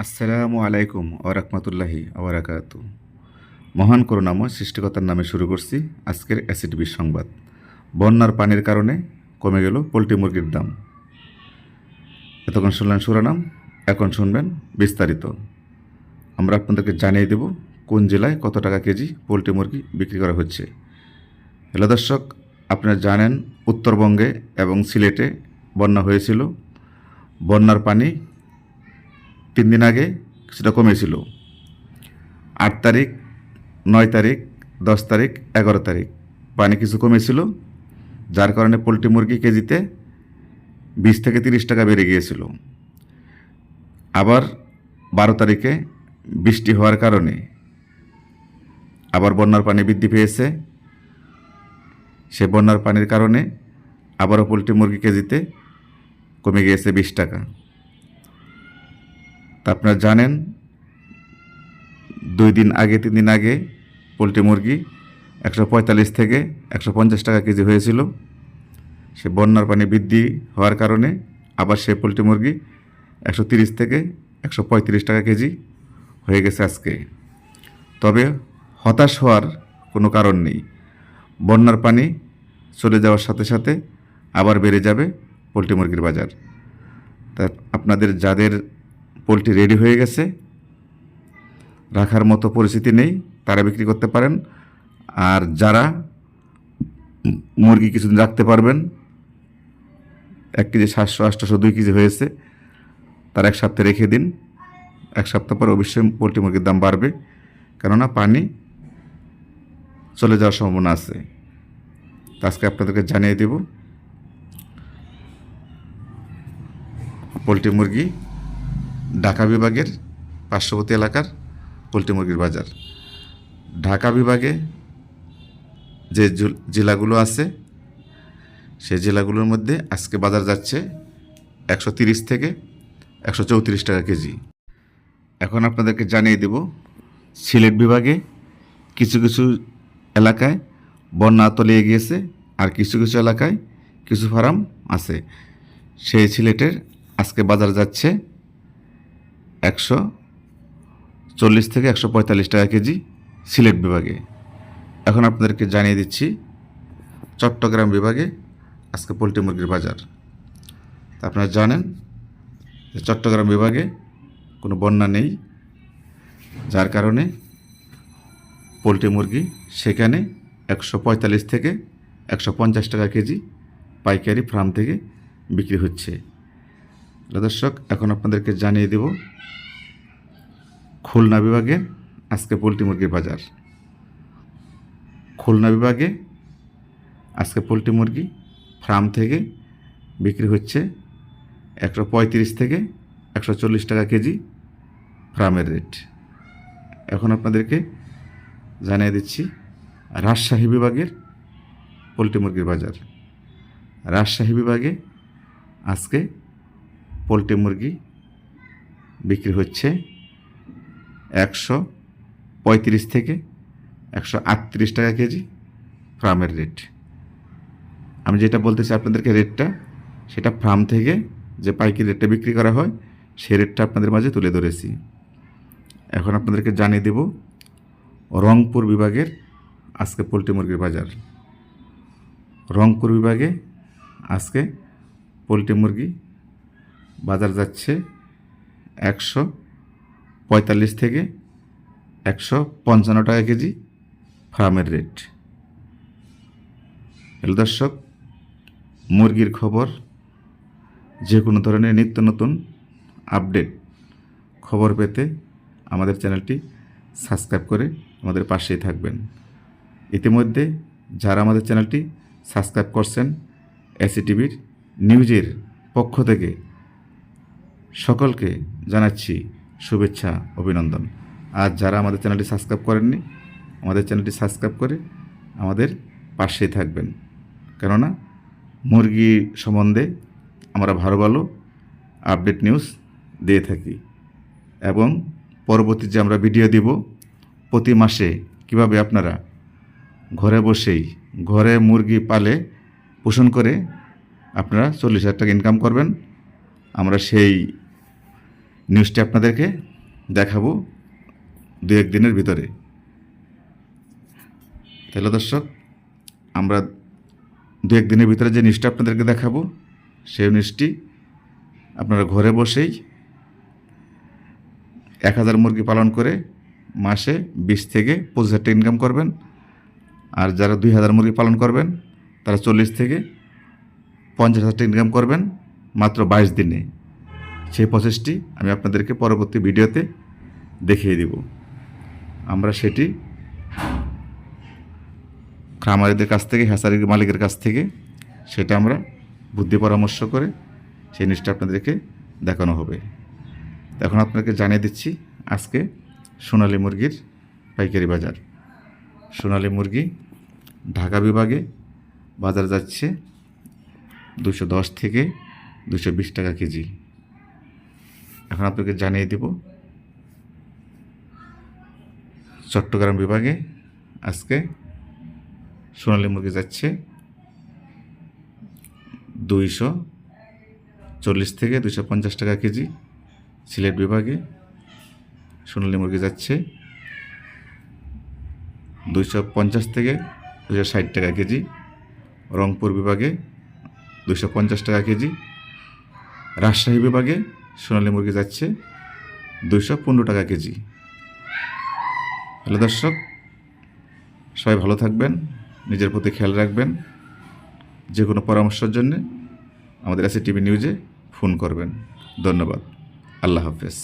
আসসালামু আলাইকুম ওরহমতুল্লাহি ওবরাকাতু। মহান করুণাময় সৃষ্টিকর্তার নামে শুরু করছি আজকের অ্যাসিড সংবাদ। বন্যার পানির কারণে কমে গেল পোলট্রি মুরগির দাম। এতক্ষণ শুনলেন শিরোনাম, এখন শুনবেন বিস্তারিত। আমরা আপনাদেরকে জানিয়ে দেব কোন জেলায় কত টাকা কেজি পোলট্রি মুরগি বিক্রি করা হচ্ছে। হ্যালো দর্শক, আপনারা জানেন উত্তরবঙ্গে এবং সিলেটে বন্যা হয়েছিল। বন্যার পানি 3 দিন আগে কিছুটা কমেছিল। 8 তারিখ, 9 তারিখ, 10 তারিখ, 11 তারিখ পানি কিছু কমেছিল, যার কারণে পোলট্রি মুরগি কেজিতে 20 থেকে 30 টাকা বেড়ে গিয়েছিল। আবার 12 তারিখে বৃষ্টি হওয়ার কারণে আবার বন্যার পানি বৃদ্ধি পেয়েছে। সে বন্যার পানির কারণে আবারও পোলট্রি মুরগি কেজিতে কমে গিয়েছে 20 টাকা। তা আপনারা জানেন 2 দিন আগে 3 দিন আগে পোলট্রি মুরগি 145 থেকে 150 টাকা কেজি হয়েছিল। সে বন্যার পানি বৃদ্ধি হওয়ার কারণে আবার সে পোলট্রি মুরগি 130 থেকে 135 টাকা কেজি হয়ে গেছে আজকে। তবে হতাশ হওয়ার কোনো কারণ নেই। বন্যার পানি চলে যাওয়ার সাথে সাথে আবার বেড়ে যাবে পোলট্রি মুরগির বাজার। তা আপনাদের যাদের পোলট্রি রেডি হয়ে গেছে, রাখার মতো পরিস্থিতি নেই, তারা বিক্রি করতে পারেন। আর যারা মুরগি কিছুদিন রাখতে পারবেন, 1 কেজি 700, 800, 2 কেজি হয়েছে, তারা 1 সপ্তাহ রেখে দিন। 1 সপ্তাহ পর অবশ্যই পোলট্রি মুরগির দাম বাড়বে, কেননা পানি চলে যাওয়ার সম্ভাবনা আছে। আজকে আপনাদেরকে জানিয়ে দেব পোলট্রি মুরগি ঢাকা বিভাগের পার্শ্ববর্তী এলাকার পোলট্রি মুরগির বাজার। ঢাকা বিভাগে যে জেলাগুলো আছে, সেই জেলাগুলোর মধ্যে আজকে বাজার যাচ্ছে 130 থেকে 134 টাকা কেজি। এখন আপনাদেরকে জানিয়ে দেব সিলেট বিভাগে কিছু কিছু এলাকায় বন্যা তলিয়ে গিয়েছে, আর কিছু কিছু এলাকায় কিছু ফার্ম আছে। সেই সিলেটের আজকে বাজার যাচ্ছে 140 থেকে 145 টাকা কেজি সিলেট বিভাগে। এখন আপনাদেরকে জানিয়ে দিচ্ছি চট্টগ্রাম বিভাগে আজকে পোলট্রি মুরগির বাজার। আপনারা জানেন যে চট্টগ্রাম বিভাগে কোনো বন্যা নেই, যার কারণে পোলট্রি মুরগি সেখানে 145 থেকে 150 টাকা কেজি পাইকারি ফার্ম থেকে বিক্রি হচ্ছে। দর্শক, এখন আপনাদেরকে জানিয়ে দেব খুলনা বিভাগে আজকে পোলট্রি মুরগির বাজার। খুলনা বিভাগে আজকে পোলট্রি মুরগি ফার্ম থেকে বিক্রি হচ্ছে 135 থেকে 140 টাকা কেজি ফার্মের রেট। এখন আপনাদেরকে জানিয়ে দিচ্ছি রাজশাহী বিভাগের পোলট্রি মুরগির বাজার। রাজশাহী বিভাগে আজকে পোলট্রি মুরগি বিক্রি হচ্ছে 135 থেকে 138 টাকা কেজি ফার্মের রেট। আমি যেটা বলতে চাই আপনাদেরকে রেটটা, সেটা ফার্ম থেকে যে পাইকারি রেটটা বিক্রি করা হয় সেই রেটটা আপনাদের মাঝে তুলে ধরেছি। এখন আপনাদেরকে জানিয়ে দেব রংপুর বিভাগের আজকে পোলট্রি মুরগির বাজার। রংপুর বিভাগে আজকে পোলট্রি মুরগি বাজার যাচ্ছে 145 থেকে 155 টাকা কেজি ফার্মের রেট। হ্যালো দর্শক, মুরগির খবর, যে কোনো ধরনের নিত্য নতুন আপডেট খবর পেতে আমাদের চ্যানেলটি সাবস্ক্রাইব করে আমাদের পাশেই থাকবেন। ইতিমধ্যে যারা আমাদের চ্যানেলটি সাবস্ক্রাইব করছেন, এসিটিভির নিউজের পক্ষ থেকে সকলকে জানাচ্ছি শুভেচ্ছা, অভিনন্দন। আর যারা আমাদের চ্যানেলটি সাবস্ক্রাইব করেননি, আমাদের চ্যানেলটি সাবস্ক্রাইব করে আমাদের পাশেই থাকবেন, কেননা মুরগি সম্বন্ধে আমরা ভালো ভালো আপডেট নিউজ দিয়ে থাকি। এবং পরবর্তী যে আমরা ভিডিও দিব প্রতি মাসে কিভাবে আপনারা ঘরে বসেই ঘরে মুরগি পালে পোষণ করে আপনারা 40,000 টাকা ইনকাম করবেন, আমরা সেই নিউজটি আপনাদেরকে দেখাবো 2-1 দিনের ভিতরে। তাহলে দর্শক, আমরা 2-1 দিনের ভিতরে যে নিউজটা আপনাদেরকে দেখাবো সেই নিউজটি আপনারা ঘরে বসেই 1000 মুরগি পালন করে মাসে 20 থেকে 25,000 টাকা ইনকাম করবেন। আর যারা 2000 মুরগি পালন করবেন তারা 40 থেকে 50,000 টাকা ইনকাম করবেন মাত্র 22 দিনে। সেই প্রসেসটি আমি আপনাদেরকে পরবর্তী ভিডিওতে দেখিয়ে দিব। আমরা সেটি খামারিদের কাছ থেকে, হ্যাচারির মালিকের কাছ থেকে সেটা আমরা বুদ্ধি পরামর্শ করে সেই জিনিসটা আপনাদেরকে দেখানো হবে। এখন আপনাকে জানিয়ে দিচ্ছি আজকে সোনালী মুরগির পাইকারি বাজার। সোনালী মুরগি ঢাকা বিভাগে বাজার যাচ্ছে 210 থেকে 220 টাকা কেজি। এখন আপনাকে জানিয়ে দেব চট্টগ্রাম বিভাগে আজকে সোনালী মুরগি যাচ্ছে 240 থেকে 250 টাকা কেজি। সিলেট বিভাগে সোনালী মুরগি যাচ্ছে 250 থেকে 260 টাকা কেজি। রংপুর বিভাগে 250 টাকা কেজি। রাজশাহী বিভাগে সোনালী মুরগি যাচ্ছে 215 টাকা কেজি। হ্যালো দর্শক, সবাই ভালো থাকবেন, নিজের প্রতি খেয়াল রাখবেন। যে কোনো পরামর্শের জন্য আমাদের এসএ টিভি নিউজে ফোন করবেন। ধন্যবাদ। আল্লাহ হাফেজ।